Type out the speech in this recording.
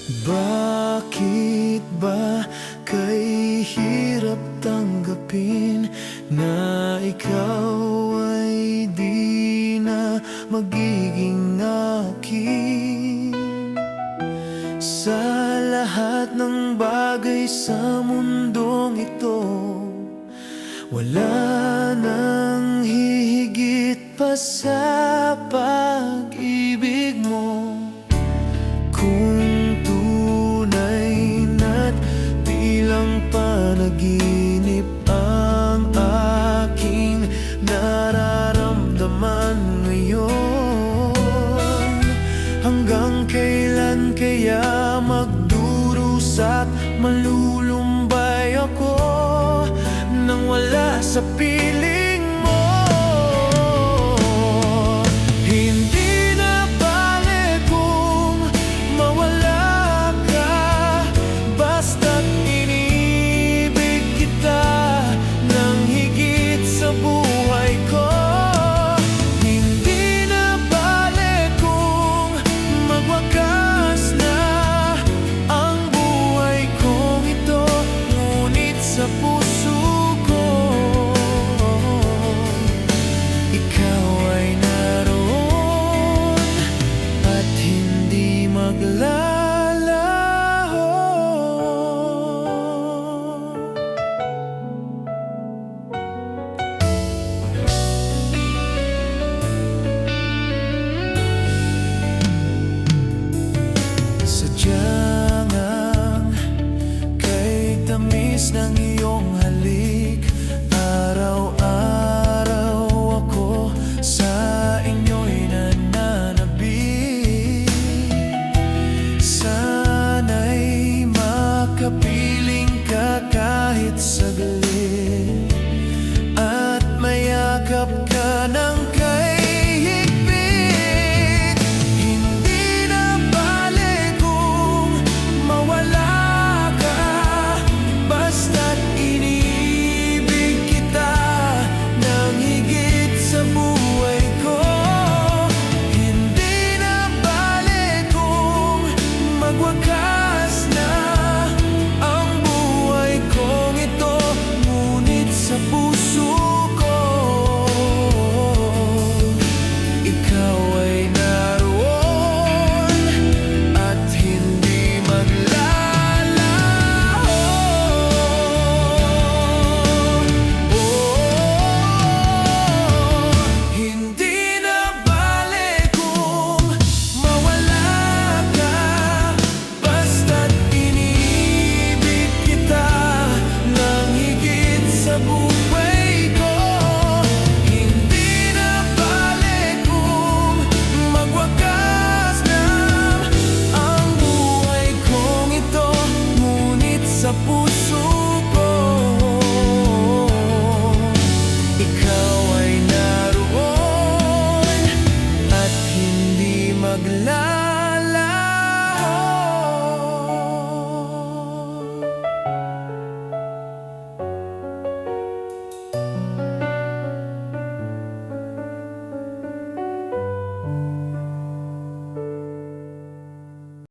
Bakit ba kay hirap tanggapin na ikaw ay di na magiging akin? Sa lahat ng bagay sa mundong ito, wala nang hihigit pa sa pag-ibig mo. Kung tunay na't bilang panaginip ang aking nararamdaman ngayon, hanggang kailan kaya magdurusa't malulumbay ako nang wala sa piling mo? Hindi na bale kung mawala ka, basta't inibig kita ng higit sa buhay ko. Hindi na bale kung magwakas na ang buhay kong ito, ngunit sa puso ko ikaw ay naroon at hindi maglalaho. Sadyang ang kay tamis ng